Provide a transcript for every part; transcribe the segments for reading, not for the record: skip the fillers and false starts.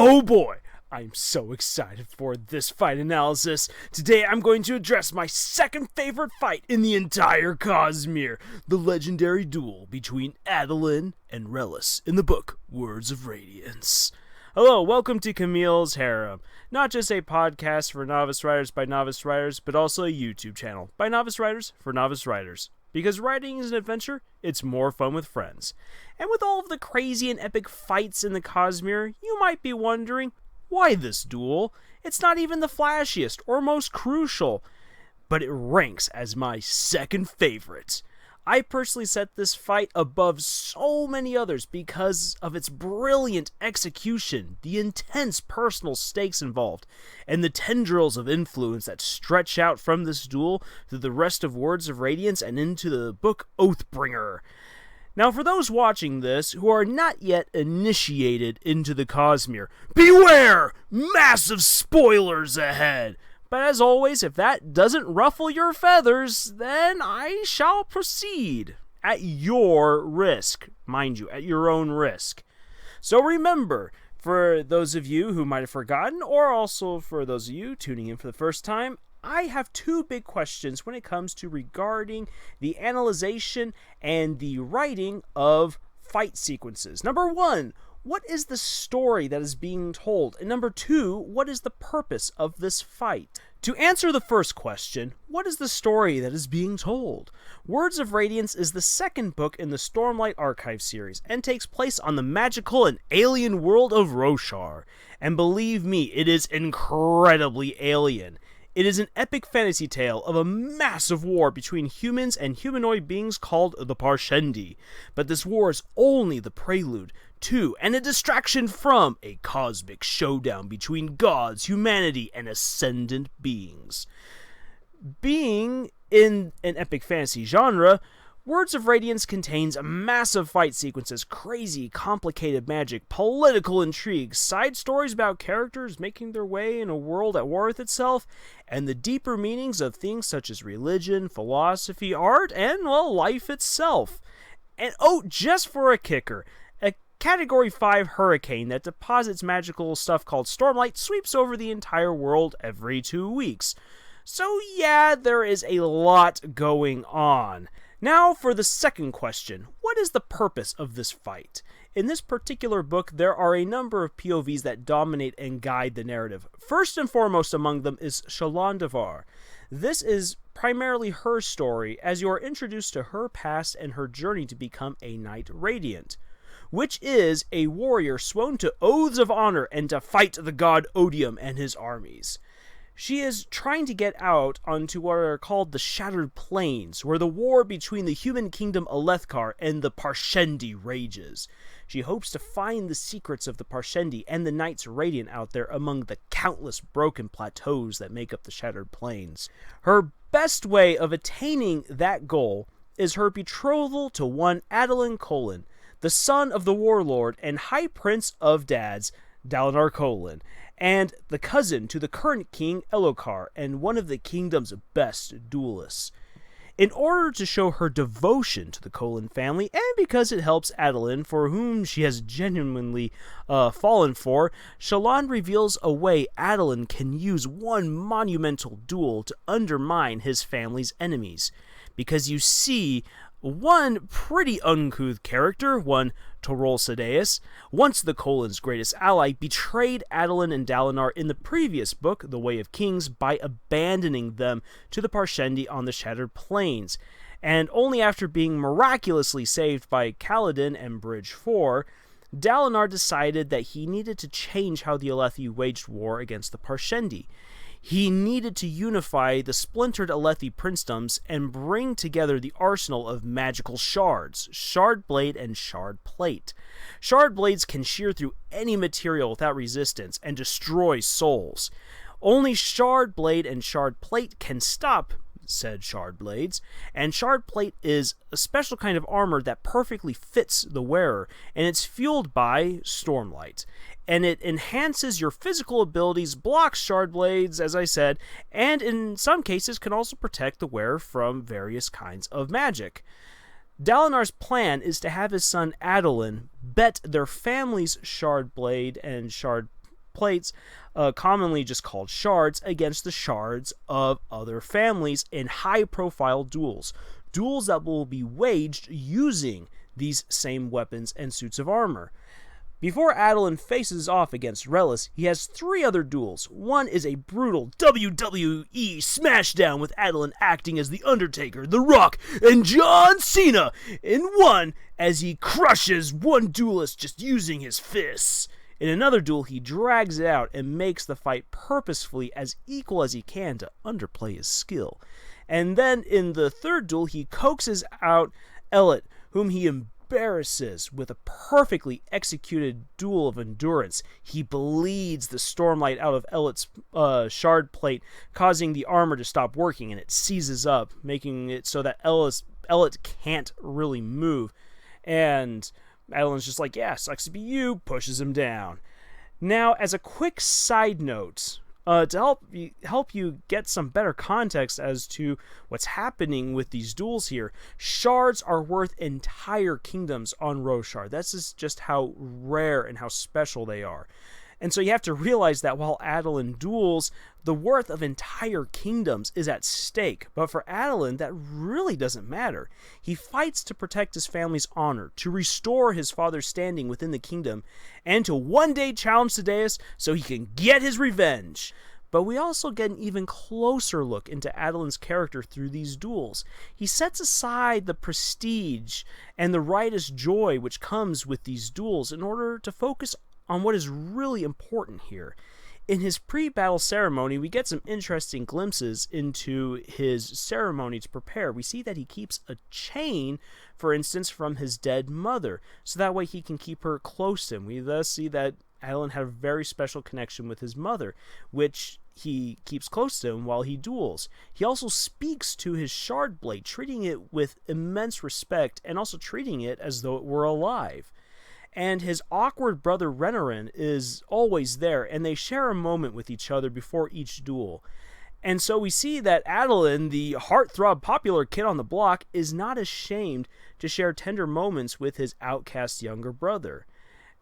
Oh boy, I'm so excited for this fight analysis. Today I'm going to address my second favorite fight in the entire Cosmere, the legendary duel between Adolin and Relis in the book Words of Radiance. Hello, welcome to Camille's Harem. Not just a podcast for novice writers by novice writers, but also a YouTube channel by novice writers for novice writers. Because writing is an adventure, it's more fun with friends. And with all of the crazy and epic fights in the Cosmere, you might be wondering, why this duel? It's not even the flashiest or most crucial, but it ranks as my second favorite. I personally set this fight above so many others because of its brilliant execution, the intense personal stakes involved, and the tendrils of influence that stretch out from this duel through the rest of Words of Radiance and into the book Oathbringer. Now, for those watching this who are not yet initiated into the Cosmere, beware! Massive spoilers ahead! But as always, if that doesn't ruffle your feathers, then I shall proceed. At your risk. Mind you, at your own risk. So remember, for those of you who might have forgotten, or also for those of you tuning in for the first time, I have two big questions when it comes to regarding the analyzation and the writing of fight sequences. Number one, what is the story that is being told? And number two, what is the purpose of this fight? To answer the first question, what is the story that is being told? Words of Radiance is the second book in the Stormlight Archive series and takes place on the magical and alien world of Roshar. And believe me, it is incredibly alien. It is an epic fantasy tale of a massive war between humans and humanoid beings called the Parshendi. But this war is only the prelude to, and a distraction from, a cosmic showdown between gods, humanity, and ascendant beings. Being in an epic fantasy genre, Words of Radiance contains massive fight sequences, crazy, complicated magic, political intrigue, side stories about characters making their way in a world at war with itself, and the deeper meanings of things such as religion, philosophy, art, and, well, life itself. And oh, just for a kicker, a Category 5 hurricane that deposits magical stuff called Stormlight sweeps over the entire world every 2 weeks. So yeah, there is a lot going on. Now for the second question, what is the purpose of this fight? In this particular book, there are a number of POVs that dominate and guide the narrative. First and foremost among them is Shalandavar. This is primarily her story, as you are introduced to her past and her journey to become a Knight Radiant, which is a warrior sworn to oaths of honor and to fight the god Odium and his armies. She is trying to get out onto what are called the Shattered Plains, where the war between the human kingdom Alethkar and the Parshendi rages. She hopes to find the secrets of the Parshendi and the Knights Radiant out there among the countless broken plateaus that make up the Shattered Plains. Her best way of attaining that goal is her betrothal to one Adolin Colin, the son of the warlord and high prince of Dads, Dalinar Colin, and the cousin to the current king Elokar and one of the kingdom's best duelists. In order to show her devotion to the Colin family, and because it helps Adolin, for whom she has genuinely fallen for, Shallan reveals a way Adolin can use one monumental duel to undermine his family's enemies. Because you see, one pretty uncouth character, one Torol Sadeas, once the Colin's greatest ally, betrayed Adolin and Dalinar in the previous book, The Way of Kings, by abandoning them to the Parshendi on the Shattered Plains. And only after being miraculously saved by Kaladin and Bridge 4, Dalinar decided that he needed to change how the Alethi waged war against the Parshendi. He needed to unify the splintered Alethi princedoms and bring together the arsenal of magical shards, Shard Blade and Shard Plate. Shard Blades can shear through any material without resistance and destroy souls. Only Shard Blade and Shard Plate can stop said Shard Blades, and Shard Plate is a special kind of armor that perfectly fits the wearer, and it's fueled by Stormlight. And it enhances your physical abilities, blocks Shard Blades, as I said, and in some cases can also protect the wearer from various kinds of magic. Dalinar's plan is to have his son Adolin bet their family's Shard Blade and Shard plates, commonly just called shards, against the shards of other families in high-profile duels. Duels that will be waged using these same weapons and suits of armor. Before Adolin faces off against Relis, he has 3 other duels. One is a brutal WWE smashdown with Adolin acting as The Undertaker, The Rock, and John Cena in one as he crushes one duelist just using his fists. In another duel, he drags it out and makes the fight purposefully as equal as he can to underplay his skill. And then in the third duel, he coaxes out Ellet, whom he embarrasses with a perfectly executed duel of endurance. He bleeds the Stormlight out of Ellet's shard plate, causing the armor to stop working, and it seizes up, making it so that Ellet can't really move. And Adolin's just like, yeah, sucks to be you, pushes him down. Now, as a quick side note, to help you get some better context as to what's happening with these duels here, shards are worth entire kingdoms on Roshar. That's just how rare and how special they are. And so you have to realize that while Adolin duels, the worth of entire kingdoms is at stake. But for Adolin, that really doesn't matter. He fights to protect his family's honor, to restore his father's standing within the kingdom, and to one day challenge Sadeas so he can get his revenge. But we also get an even closer look into Adolin's character through these duels. He sets aside the prestige and the riotous joy which comes with these duels in order to focus on what is really important here. In his pre-battle ceremony, we get some interesting glimpses into his ceremony to prepare. We see that he keeps a chain, for instance, from his dead mother, so that way he can keep her close to him. We thus see that Adolin had a very special connection with his mother, which he keeps close to him while he duels. He also speaks to his shard blade, treating it with immense respect, and also treating it as though it were alive. And his awkward brother Renarin is always there, and they share a moment with each other before each duel. And so we see that Adolin, the heartthrob popular kid on the block, is not ashamed to share tender moments with his outcast younger brother.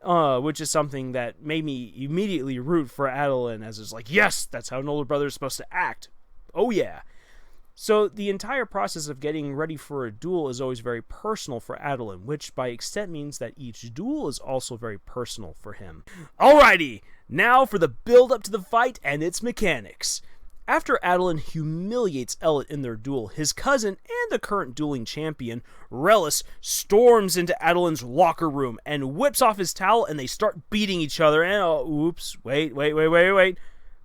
Which is something that made me immediately root for Adolin, as it's like, yes, that's how an older brother is supposed to act. Oh yeah. So the entire process of getting ready for a duel is always very personal for Adolin, which by extent means that each duel is also very personal for him. Alrighty, now for the build up to the fight and its mechanics. After Adolin humiliates Ellet in their duel, his cousin and the current dueling champion, Relis, storms into Adolin's locker room and whips off his towel, and they start beating each other. And oops, wait.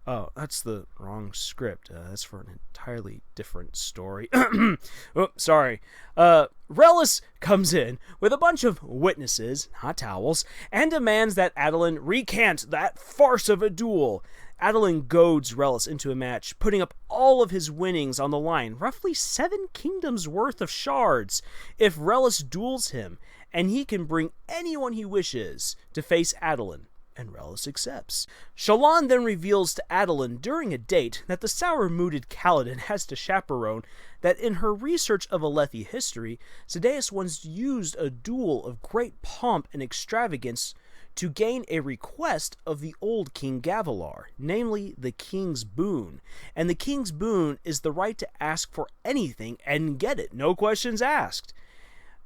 Oh, that's the wrong script. That's for an entirely different story. Oh, sorry. Relis comes in with a bunch of witnesses, not towels, and demands that Adolin recant that farce of a duel. Adolin goads Relis into a match, putting up all of his winnings on the line, roughly 7 kingdoms worth of shards, if Relis duels him, and he can bring anyone he wishes to face Adolin. And Relis accepts. Shallan then reveals to Adolin during a date that the sour-mooded Kaladin has to chaperone that in her research of Alethi history, Sadeas once used a duel of great pomp and extravagance to gain a request of the old King Gavilar, namely the King's Boon. And the King's Boon is the right to ask for anything and get it, no questions asked.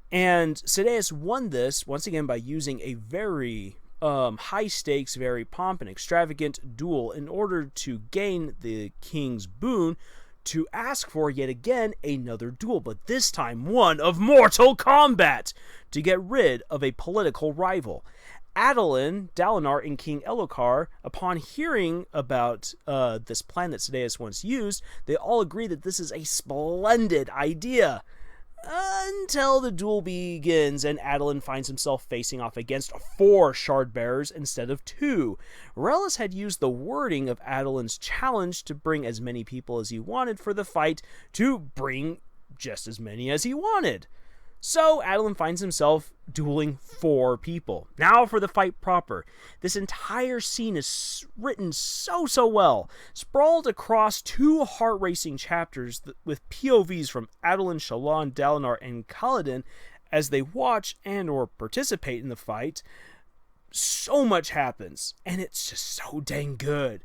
And Sadeas won this, once again, by using a very high stakes, very pomp and extravagant duel in order to gain the King's Boon to ask for yet again another duel, but this time one of mortal combat to get rid of a political rival. Adolin, Dalinar, and King Elhokar, upon hearing about this plan that Sadeas once used, they all agree that this is a splendid idea. Until the duel begins and Adolin finds himself facing off against 4 shard bearers instead of 2. Relis had used the wording of Adolin's challenge to bring as many people as he wanted for the fight to bring just as many as he wanted. So Adolin finds himself dueling 4 people. Now for the fight proper. This entire scene is written so well, sprawled across 2 heart-racing chapters with POVs from Adolin, Shallan, Dalinar, and Kaladin as they watch and or participate in the fight. so much happens, and it's just so dang good.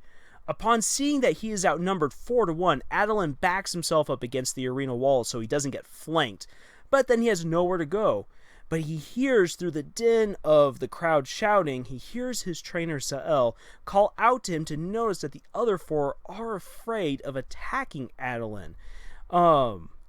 Upon seeing that he is outnumbered 4-1, Adolin backs himself up against the arena wall so he doesn't get flanked, but then he has nowhere to go. But he hears through the din of the crowd shouting, he hears his trainer Zael call out to him to notice that the other four are afraid of attacking Adolin.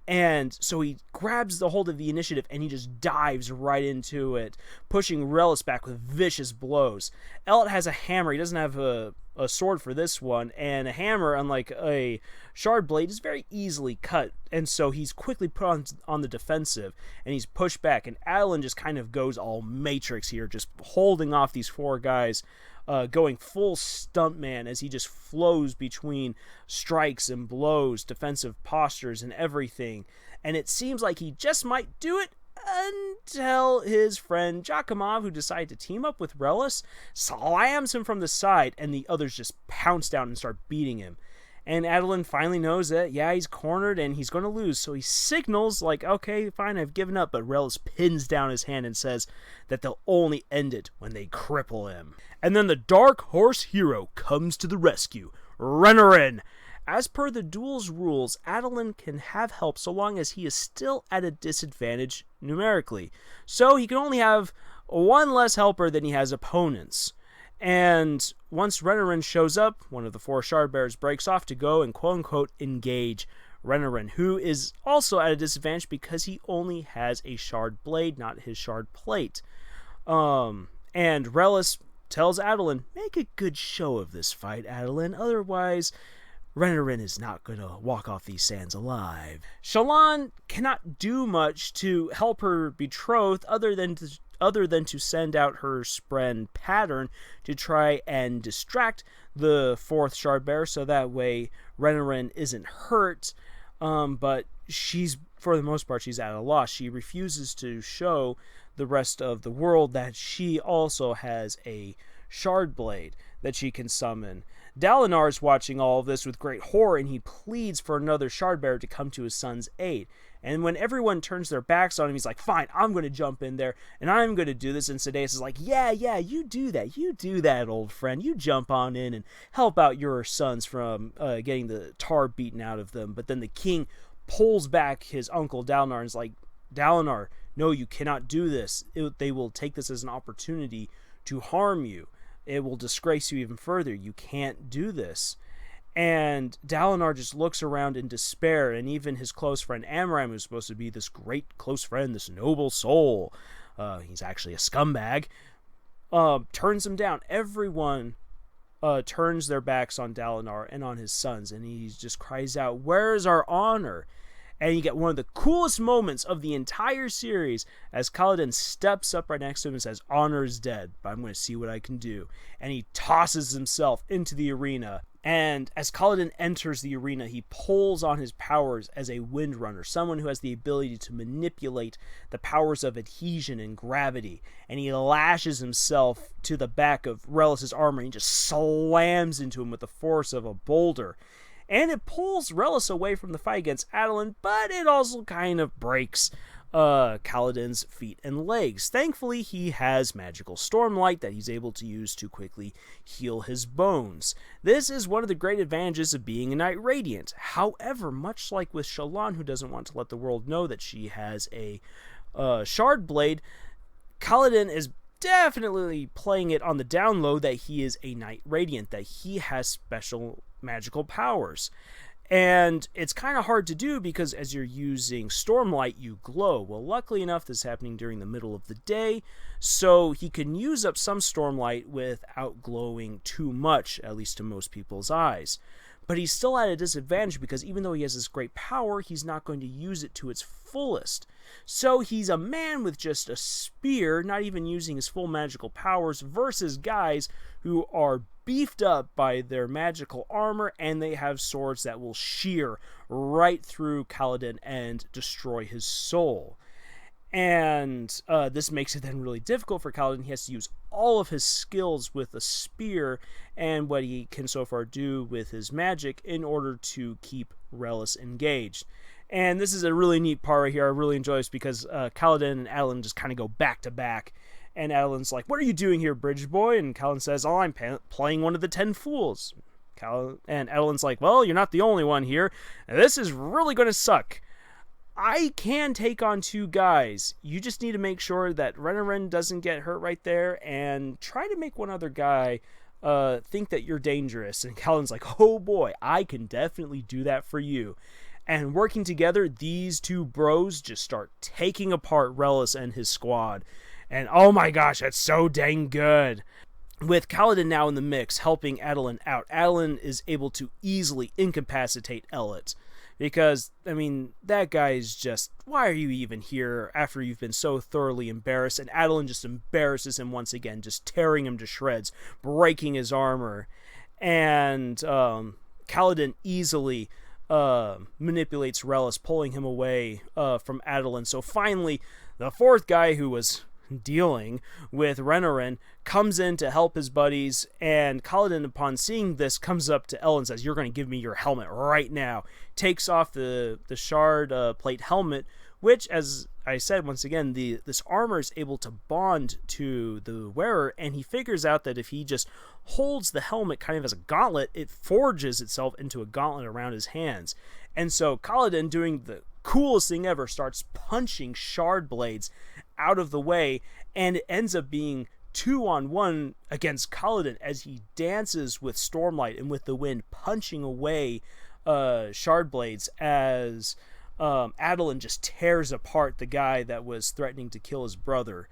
And so he grabs the hold of the initiative and he just dives right into it, pushing Relis back with vicious blows. Elliot has a hammer. He doesn't have a sword for this one, and a hammer, unlike a shard blade, is very easily cut, and so he's quickly put on the defensive, and he's pushed back, and Adolin just kind of goes all Matrix here, just holding off these four guys, going full stuntman as he just flows between strikes and blows, defensive postures, and everything, and it seems like he just might do it until his friend Jakimov, who decided to team up with Relis, slams him from the side, and the others just pounce down and start beating him. And Adolin finally knows that, yeah, he's cornered and he's going to lose, so he signals like, okay, fine, I've given up, but Relis pins down his hand and says that they'll only end it when they cripple him. And then the Dark Horse hero comes to the rescue, Renarin. As per the duel's rules, Adolin can have help so long as he is still at a disadvantage numerically. So he can only have one less helper than he has opponents. And once Renarin shows up, one of the four shardbearers breaks off to go and quote-unquote engage Renarin, who is also at a disadvantage because he only has a shard blade, not his shard plate. And Relis tells Adolin, make a good show of this fight, Adolin, otherwise Renarin is not going to walk off these sands alive. Shallan cannot do much to help her betrothed other than to send out her spren pattern to try and distract the fourth shardbearer so that way Renarin isn't hurt, but she's, for the most part, she's at a loss. She refuses to show the rest of the world that she also has a shard blade that she can summon. Dalinar is watching all of this with great horror, and he pleads for another shardbearer to come to his son's aid. And when everyone turns their backs on him, he's like, fine, I'm going to jump in there, and I'm going to do this. And Sidaeus is like, yeah, you do that, old friend. You jump on in and help out your sons from getting the tar beaten out of them. But then the king pulls back his uncle Dalinar and is like, Dalinar, no, you cannot do this. They will take this as an opportunity to harm you. It will disgrace you even further. You can't do this. And Dalinar just looks around in despair, and even his close friend Amram, who's supposed to be this great close friend, this noble soul, he's actually a scumbag, turns him down. Everyone turns their backs on Dalinar and on his sons, and he just cries out, where's our honor? And you get one of the coolest moments of the entire series as Kaladin steps up right next to him and says, honor is dead, but I'm going to see what I can do. And he tosses himself into the arena. And as Kaladin enters the arena, he pulls on his powers as a windrunner, someone who has the ability to manipulate the powers of adhesion and gravity. And he lashes himself to the back of Relis' armor and just slams into him with the force of a boulder. And it pulls Relis away from the fight against Adolin, but it also kind of breaks Kaladin's feet and legs. Thankfully, he has magical Stormlight that he's able to use to quickly heal his bones. This is one of the great advantages of being a Knight Radiant. However, much like with Shallan, who doesn't want to let the world know that she has a shard blade, Kaladin is definitely playing it on the down low that he is a Knight Radiant, that he has special magical powers. And it's kind of hard to do because as you're using Stormlight, you glow. Well, luckily enough, this is happening during the middle of the day, so he can use up some Stormlight without glowing too much, at least to most people's eyes. But he's still at a disadvantage because even though he has this great power, he's not going to use it to its fullest. So he's a man with just a spear, not even using his full magical powers, versus guys who are beefed up by their magical armor, and they have swords that will shear right through Kaladin and destroy his soul. And this makes it then really difficult for Kaladin. He has to use all of his skills with a spear and what he can so far do with his magic in order to keep Relis engaged. And this is a really neat part right here. I really enjoy this because Kaladin and Adolin just kind of go back to back. And Adolin's like, "What are you doing here, bridge boy?" And Kaladin says, "Oh, I'm playing one of the 10 fools." And Adolin's like, "Well, you're not the only one here. This is really going to suck. I can take on 2 guys. You just need to make sure that Renarin doesn't get hurt right there, and try to make one other guy think that you're dangerous." And Kaladin's like, "Oh boy, I can definitely do that for you." And working together, these 2 bros just start taking apart Relis and his squad. And oh my gosh, that's so dang good. With Kaladin now in the mix, helping Adolin out, Adolin is able to easily incapacitate Ellet. Because, I mean, that guy is just, why are you even here after you've been so thoroughly embarrassed? And Adolin just embarrasses him once again, just tearing him to shreds, breaking his armor. And Kaladin easily manipulates Relis, pulling him away from Adolin. So finally, the 4th guy who was dealing with Renarin comes in to help his buddies, and Kaladin, upon seeing this, comes up to El and says, "You're going to give me your helmet right now." Takes off the shard plate helmet, which, as I said once again, this armor is able to bond to the wearer, and he figures out that if he just holds the helmet kind of as a gauntlet, it forges itself into a gauntlet around his hands. And so Kaladin, doing the coolest thing ever, starts punching shard blades out of the way, and it ends up being 2-on-1 against Kaladin as he dances with Stormlight and with the wind, punching away shard blades as Adolin just tears apart the guy that was threatening to kill his brother.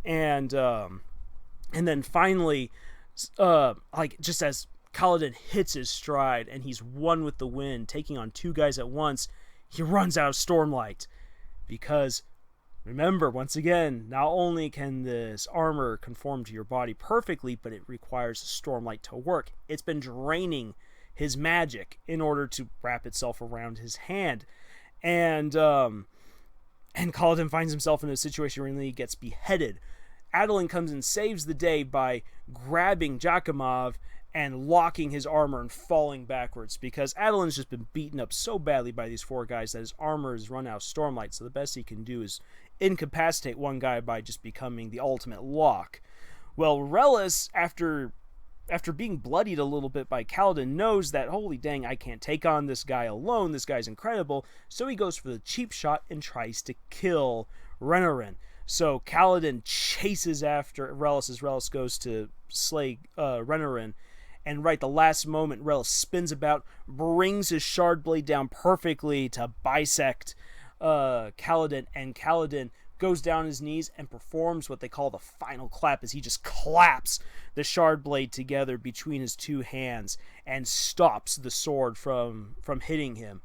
And then finally, just as Kaladin hits his stride and he's one with the wind, taking on 2 guys at once, he runs out of Stormlight. Because remember, once again, not only can this armor conform to your body perfectly, but it requires Stormlight to work. It's been draining his magic in order to wrap itself around his hand. And Kaladin finds himself in a situation where he gets beheaded. Adolin comes and saves the day by grabbing Jakimov and locking his armor and falling backwards, because Adolin's just been beaten up so badly by these 4 guys that his armor has run out of Stormlight, so the best he can do is incapacitate one guy by just becoming the ultimate lock. Well, Relis, after being bloodied a little bit by Kaladin, knows that, holy dang, I can't take on this guy alone, this guy's incredible, so he goes for the cheap shot and tries to kill Renarin. So Kaladin chases after Relis as Relis goes to slay Renarin, and right the last moment, Relis spins about, brings his shard blade down perfectly to bisect Kaladin, and Kaladin goes down on his knees and performs what they call the final clap, as he just claps the shard blade together between his 2 hands and stops the sword from hitting him.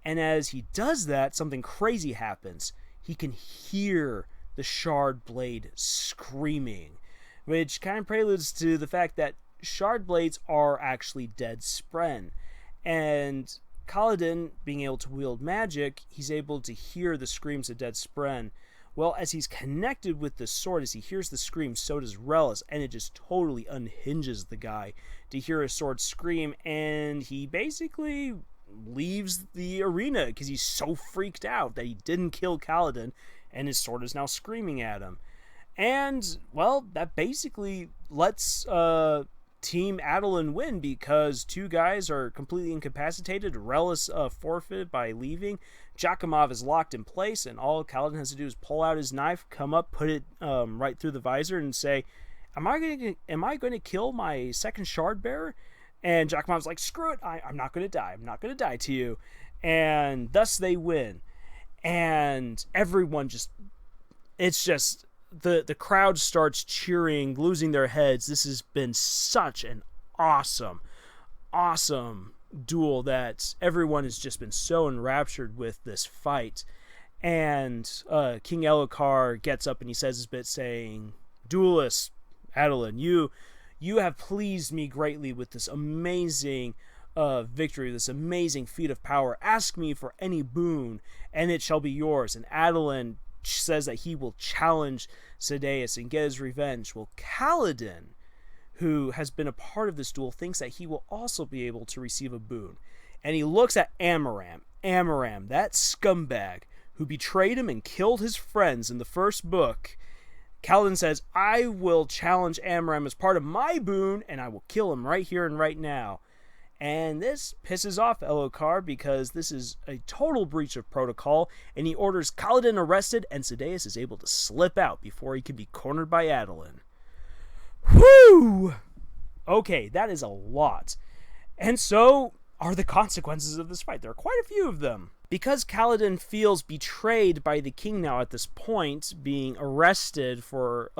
And as he does that, something crazy happens. He can hear the shard blade screaming, which kind of preludes to the fact that shard blades are actually dead spren. And Kaladin, being able to wield magic, he's able to hear the screams of dead spren. Well, as he's connected with the sword, as he hears the scream, so does Relis, and it just totally unhinges the guy to hear his sword scream, and he basically leaves the arena because he's so freaked out that he didn't kill Kaladin, and his sword is now screaming at him. And, well, that basically lets Team Adolin win, because 2 guys are completely incapacitated. Relis forfeited by leaving. Jakimov is locked in place, and all Kaladin has to do is pull out his knife, come up, put it right through the visor, and say, Am I going to kill my second shard bearer? And Jakimov's like, "Screw it, I'm not going to die. I'm not going to die to you." And thus they win. And everyone the crowd starts cheering, losing their heads. This has been such an awesome duel that everyone has just been so enraptured with this fight. And King Elhokar gets up and he says his bit, saying, "Duelist, Adolin, you have pleased me greatly with this amazing victory, this amazing feat of power. Ask me for any boon, and it shall be yours." And Adolin says that he will challenge Sadeas and get his revenge. Well, Kaladin, who has been a part of this duel, thinks that he will also be able to receive a boon. And he looks at Amaram, that scumbag who betrayed him and killed his friends in the first book. Kaladin says, I will challenge Amram as part of my boon, and I will kill him right here and right now. And this pisses off Elhokar because this is a total breach of protocol, and he orders Kaladin arrested, and Sadeas is able to slip out before he can be cornered by Adolin. Whew! Okay, that is a lot. And so are the consequences of this fight. There are quite a few of them. Because Kaladin feels betrayed by the king now at this point, being arrested for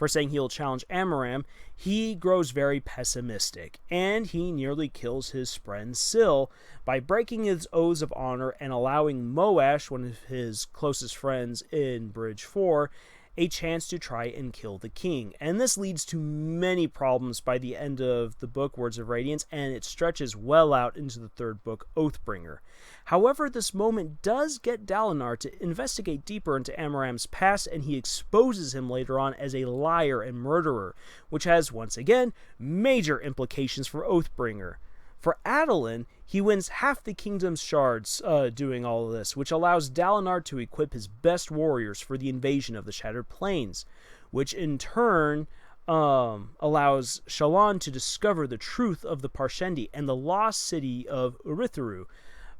saying he'll challenge Amram, he grows very pessimistic, and he nearly kills his friend Syl by breaking his oaths of honor and allowing Moash, one of his closest friends in Bridge 4, a chance to try and kill the king. And this leads to many problems by the end of the book, Words of Radiance, and it stretches well out into the third book, Oathbringer. However, this moment does get Dalinar to investigate deeper into Amram's past, and he exposes him later on as a liar and murderer, which has, once again, major implications for Oathbringer. For Adolin, he wins half the kingdom's shards doing all of this, which allows Dalinar to equip his best warriors for the invasion of the Shattered Plains, which in turn allows Shallan to discover the truth of the Parshendi and the lost city of Urithiru,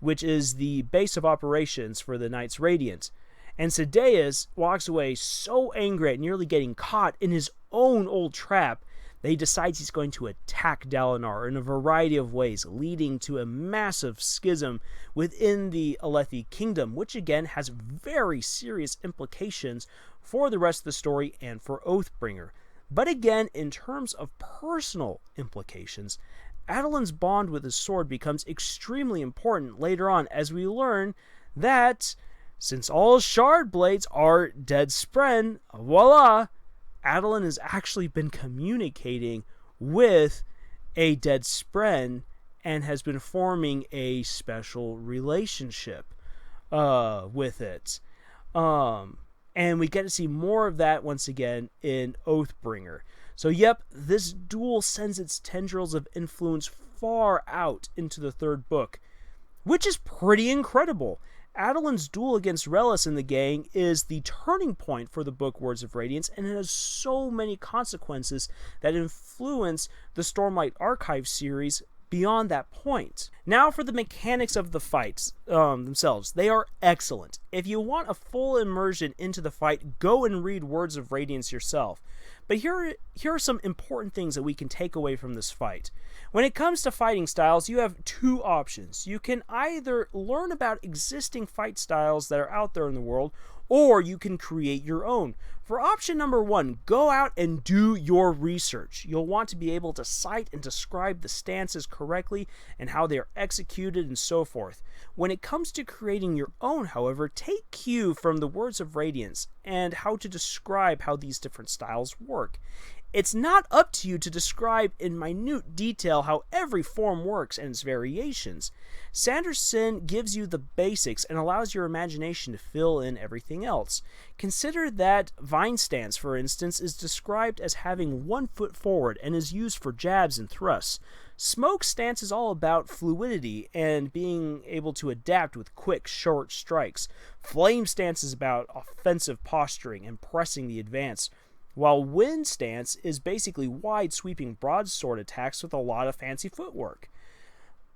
which is the base of operations for the Knights Radiant. And Sadeas walks away so angry at nearly getting caught in his own old trap that he decides he's going to attack Dalinar in a variety of ways, leading to a massive schism within the Alethi kingdom, which again has very serious implications for the rest of the story and for Oathbringer. But again, in terms of personal implications, Adolin's bond with his sword becomes extremely important later on as we learn that, since all shard blades are dead spren, voila, Adolin has actually been communicating with a dead spren and has been forming a special relationship with it. And we get to see more of that once again in Oathbringer. So yep, this duel sends its tendrils of influence far out into the third book, which is pretty incredible. Adolin's duel against Relis and the gang is the turning point for the book Words of Radiance, and it has so many consequences that influence the Stormlight Archive series beyond that point. Now for the mechanics of the fights themselves. They are excellent. If you want a full immersion into the fight, go and read Words of Radiance yourself. But here are some important things that we can take away from this fight. When it comes to fighting styles, you have two options. You can either learn about existing fight styles that are out there in the world, or you can create your own. For option number one, go out and do your research. You'll want to be able to cite and describe the stances correctly and how they are executed and so forth. When it comes to creating your own, however, take cue from the Words of Radiance and how to describe how these different styles work. It's not up to you to describe in minute detail how every form works and its variations. Sanderson gives you the basics and allows your imagination to fill in everything else. Consider that Vine Stance, for instance, is described as having 1 foot forward and is used for jabs and thrusts. Smoke Stance is all about fluidity and being able to adapt with quick, short strikes. Flame Stance is about offensive posturing and pressing the advance, while Wind Stance is basically wide, sweeping broadsword attacks with a lot of fancy footwork.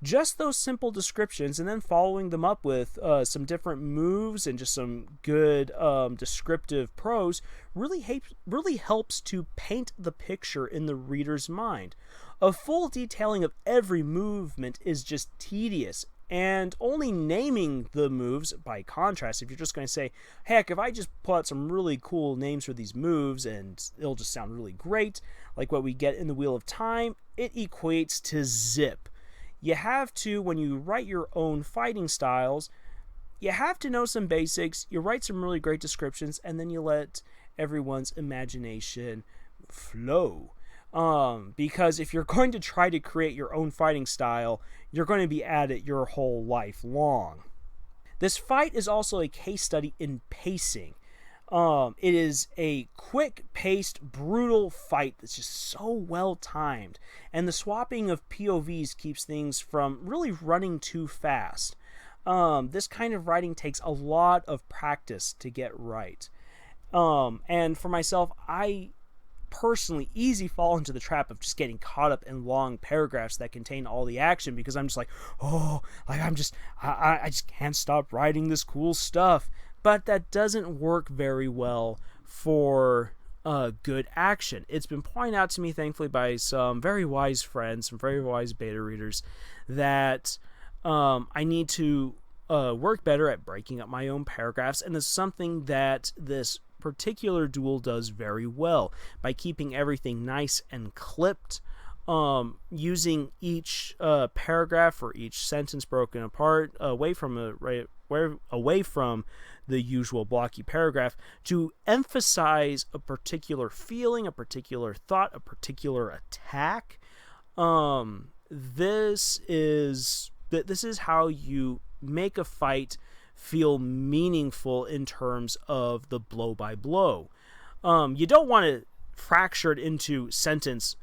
Just those simple descriptions, and then following them up with some different moves and just some good descriptive prose, really helps to paint the picture in the reader's mind. A full detailing of every movement is just tedious, and only naming the moves, by contrast, if you're just going to say, heck, if I just put out some really cool names for these moves and it'll just sound really great, like what we get in the Wheel of Time, it equates to zip. You have to, when you write your own fighting styles, you have to know some basics, you write some really great descriptions, and then you let everyone's imagination flow. Because if you're going to try to create your own fighting style, you're going to be at it your whole life long. This fight is also a case study in pacing. It is a quick-paced, brutal fight that's just so well-timed, and the swapping of POVs keeps things from really running too fast. This kind of writing takes a lot of practice to get right. And for myself, I personally easy fall into the trap of just getting caught up in long paragraphs that contain all the action, because I'm just like, I just can't stop writing this cool stuff. But that doesn't work very well for good action. It's been pointed out to me, thankfully, by some very wise friends, some very wise beta readers, that I need to work better at breaking up my own paragraphs, and it's something that this particular duel does very well by keeping everything nice and clipped, using each paragraph or each sentence broken apart away from the usual blocky paragraph to emphasize a particular feeling, a particular thought, a particular attack. This is how you make a fight feel meaningful in terms of the blow by blow. You don't want to fracture it into sentence,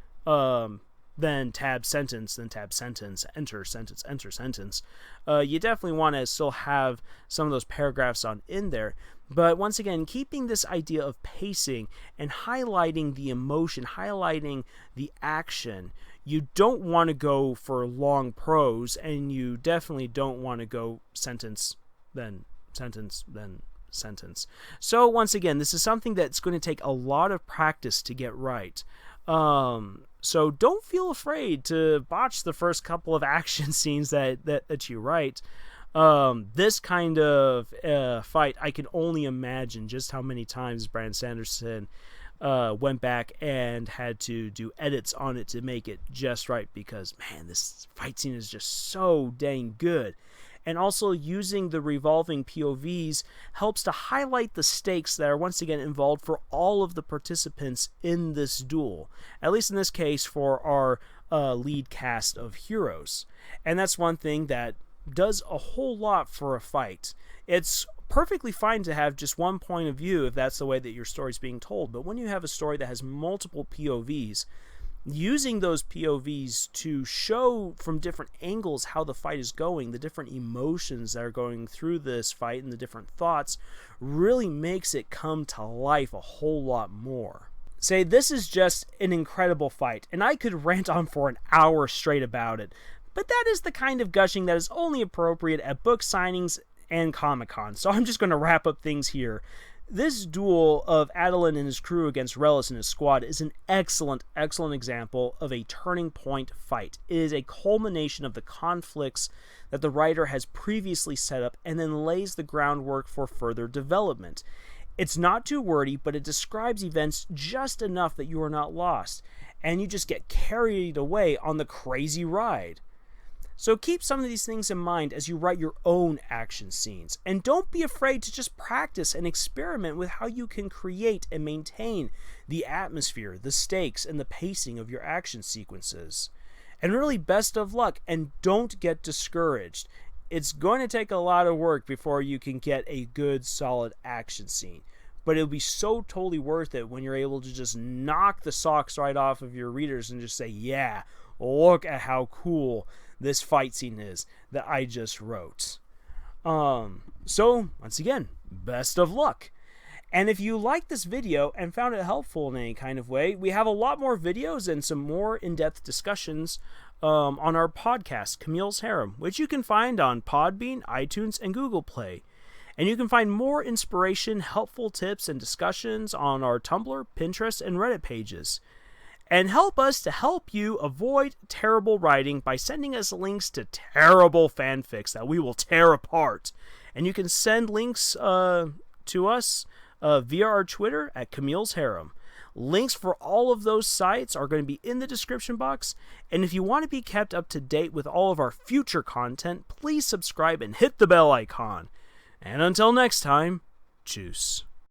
then tab sentence, then tab sentence, enter sentence, enter sentence. You definitely want to still have some of those paragraphs in there. But once again, keeping this idea of pacing and highlighting the emotion, highlighting the action. You don't want to go for long prose, and you definitely don't want to go sentence, then sentence, then sentence. So once again, this is something that's going to take a lot of practice to get right. So don't feel afraid to botch the first couple of action scenes that you write. This kind of fight, I can only imagine just how many times Brandon Sanderson went back and had to do edits on it to make it just right, because, man, this fight scene is just so dang good. And also using the revolving POVs helps to highlight the stakes that are once again involved for all of the participants in this duel. At least in this case for our lead cast of heroes. And that's one thing that does a whole lot for a fight. It's perfectly fine to have just one point of view if that's the way that your story's being told. But when you have a story that has multiple POVs, using those POVs to show from different angles how the fight is going, the different emotions that are going through this fight and the different thoughts, really makes it come to life a whole lot more. Say, this is just an incredible fight, and I could rant on for an hour straight about it, but that is the kind of gushing that is only appropriate at book signings and Comic-Con, so I'm just going to wrap up things here. This duel of Adolin and his crew against Relis and his squad is an excellent, excellent example of a turning point fight. It is a culmination of the conflicts that the writer has previously set up and then lays the groundwork for further development. It's not too wordy, but it describes events just enough that you are not lost, and you just get carried away on the crazy ride. So keep some of these things in mind as you write your own action scenes. And don't be afraid to just practice and experiment with how you can create and maintain the atmosphere, the stakes, and the pacing of your action sequences. And really, best of luck, and don't get discouraged. It's going to take a lot of work before you can get a good, solid action scene. But it'll be so totally worth it when you're able to just knock the socks right off of your readers and just say, yeah, look at how cool this fight scene is that I just wrote. So, once again, best of luck. And if you liked this video and found it helpful in any kind of way, we have a lot more videos and some more in-depth discussions on our podcast, Camille's Harem, which you can find on Podbean, iTunes, and Google Play. And you can find more inspiration, helpful tips, and discussions on our Tumblr, Pinterest, and Reddit pages. And help us to help you avoid terrible writing by sending us links to terrible fanfics that we will tear apart. And you can send links to us via our Twitter at Camille's Harem. Links for all of those sites are going to be in the description box. And if you want to be kept up to date with all of our future content, please subscribe and hit the bell icon. And until next time, tschüss.